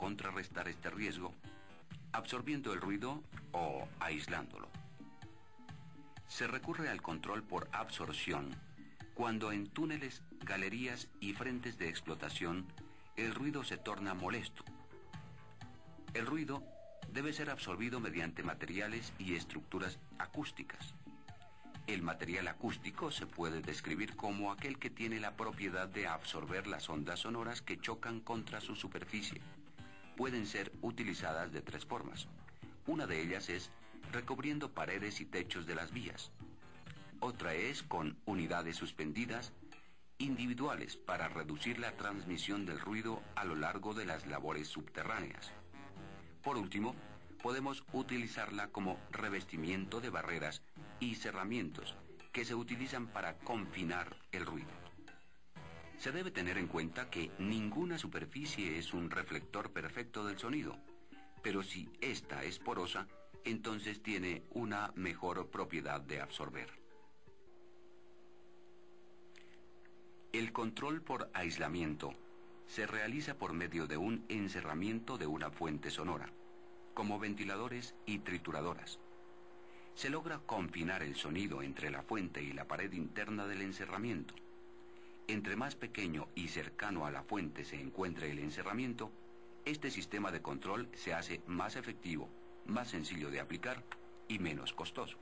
contrarrestar este riesgo, absorbiendo el ruido o aislándolo. Se recurre al control por absorción cuando en túneles, galerías y frentes de explotación el ruido se torna molesto. El ruido debe ser absorbido mediante materiales y estructuras acústicas. El material acústico se puede describir como aquel que tiene la propiedad de absorber las ondas sonoras que chocan contra su superficie. Pueden ser utilizadas de tres formas. Una de ellas es recubriendo paredes y techos de las vías. Otra es con unidades suspendidas individuales para reducir la transmisión del ruido a lo largo de las labores subterráneas. Por último, podemos utilizarla como revestimiento de barreras y cerramientos que se utilizan para confinar el ruido. Se debe tener en cuenta que ninguna superficie es un reflector perfecto del sonido, pero si ésta es porosa, entonces tiene una mejor propiedad de absorber. El control por aislamiento se realiza por medio de un encerramiento de una fuente sonora, como ventiladores y trituradoras. Se logra confinar el sonido entre la fuente y la pared interna del encerramiento. Entre más pequeño y cercano a la fuente se encuentre el encerramiento, este sistema de control se hace más efectivo, más sencillo de aplicar y menos costoso.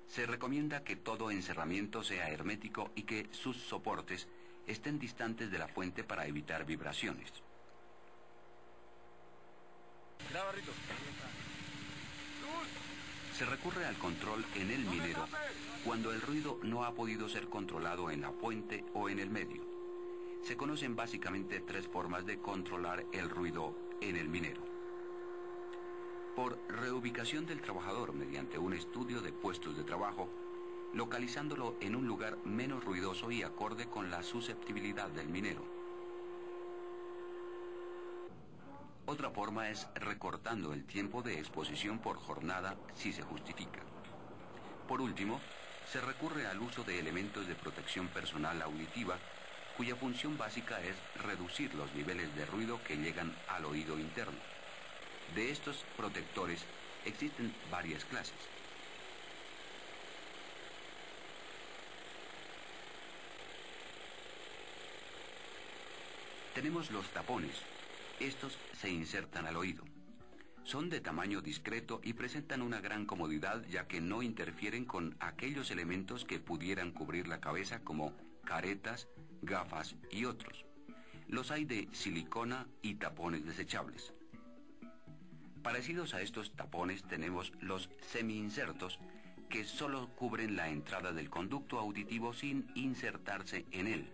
Se recomienda que todo encerramiento sea hermético y que sus soportes estén distantes de la fuente para evitar vibraciones. Se recurre al control en el minero cuando el ruido no ha podido ser controlado en la fuente o en el medio. Se conocen básicamente tres formas de controlar el ruido en el minero. Por reubicación del trabajador mediante un estudio de puestos de trabajo, localizándolo en un lugar menos ruidoso y acorde con la susceptibilidad del minero. Otra forma es recortando el tiempo de exposición por jornada si se justifica. Por último, se recurre al uso de elementos de protección personal auditiva, cuya función básica es reducir los niveles de ruido que llegan al oído interno. De estos protectores existen varias clases. Tenemos los tapones. Estos se insertan al oído. Son de tamaño discreto y presentan una gran comodidad, ya que no interfieren con aquellos elementos que pudieran cubrir la cabeza, como caretas, gafas y otros. Los hay de silicona y tapones desechables. Parecidos a estos tapones tenemos los semi-insertos, que solo cubren la entrada del conducto auditivo sin insertarse en él.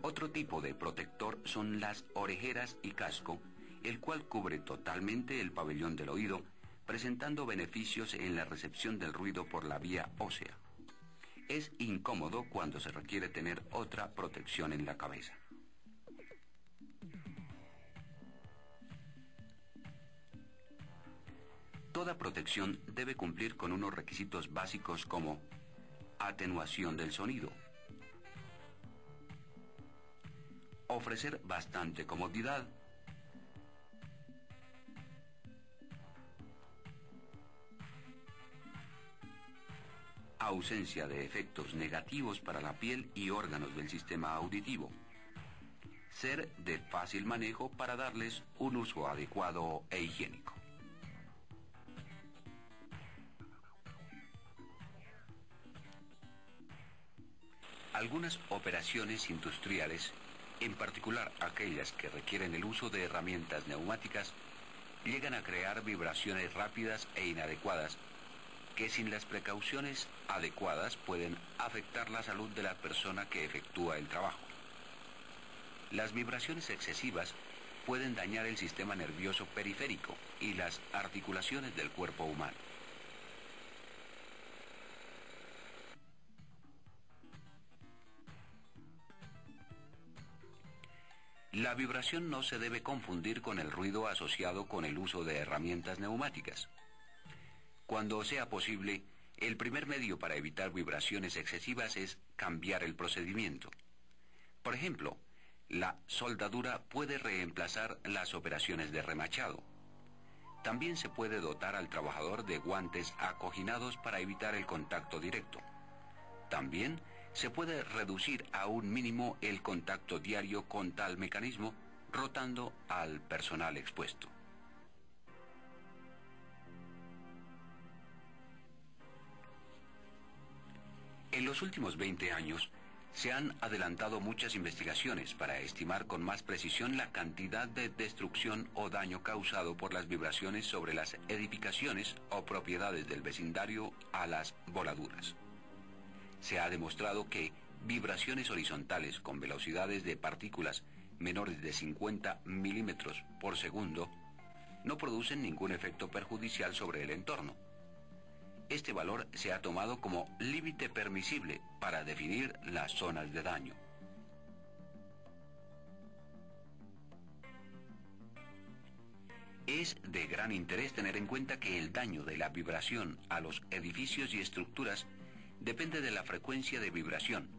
Otro tipo de protector son las orejeras y casco, el cual cubre totalmente el pabellón del oído, presentando beneficios en la recepción del ruido por la vía ósea. Es incómodo cuando se requiere tener otra protección en la cabeza. Toda protección debe cumplir con unos requisitos básicos como atenuación del sonido, ofrecer bastante comodidad, ausencia de efectos negativos para la piel y órganos del sistema auditivo, ser de fácil manejo para darles un uso adecuado e higiénico. Algunas operaciones industriales, en particular aquellas que requieren el uso de herramientas neumáticas, llegan a crear vibraciones rápidas e inadecuadas que sin las precauciones adecuadas pueden afectar la salud de la persona que efectúa el trabajo. Las vibraciones excesivas pueden dañar el sistema nervioso periférico y las articulaciones del cuerpo humano. La vibración no se debe confundir con el ruido asociado con el uso de herramientas neumáticas. Cuando sea posible, El primer medio para evitar vibraciones excesivas es cambiar el procedimiento. Por ejemplo, la soldadura puede reemplazar las operaciones de remachado. También se puede dotar al trabajador de guantes acoginados para evitar el contacto directo. También se puede reducir a un mínimo el contacto diario con tal mecanismo, rotando al personal expuesto. En los últimos 20 años, se han adelantado muchas investigaciones para estimar con más precisión la cantidad de destrucción o daño causado por las vibraciones sobre las edificaciones o propiedades del vecindario a las voladuras. Se ha demostrado que vibraciones horizontales con velocidades de partículas menores de 50 milímetros por segundo no producen ningún efecto perjudicial sobre el entorno. Este valor se ha tomado como límite permisible para definir las zonas de daño. Es de gran interés tener en cuenta que el daño de la vibración a los edificios y estructuras depende de la frecuencia de vibración,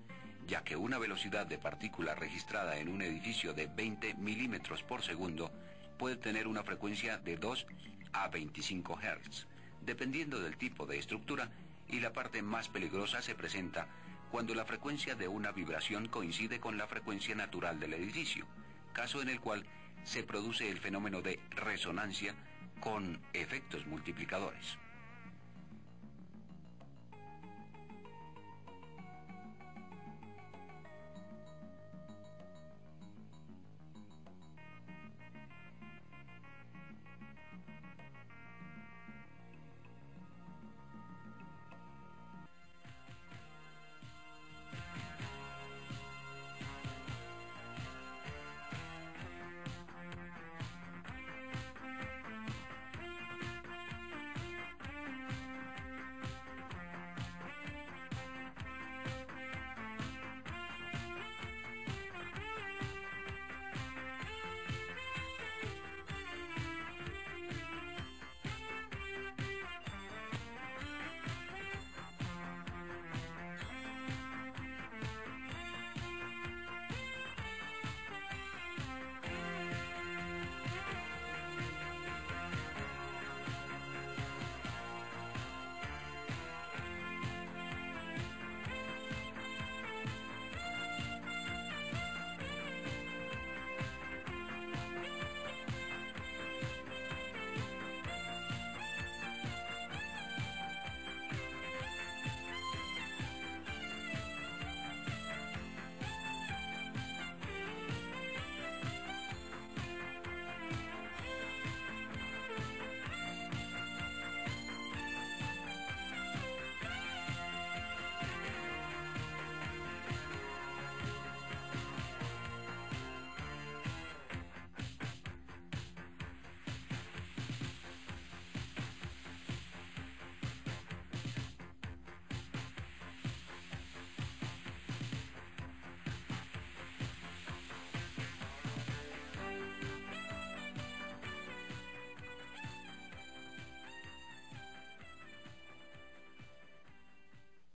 ya que una velocidad de partícula registrada en un edificio de 20 milímetros por segundo puede tener una frecuencia de 2 a 25 Hz. Dependiendo del tipo de estructura, y la parte más peligrosa se presenta cuando la frecuencia de una vibración coincide con la frecuencia natural del edificio, caso en el cual se produce el fenómeno de resonancia con efectos multiplicadores.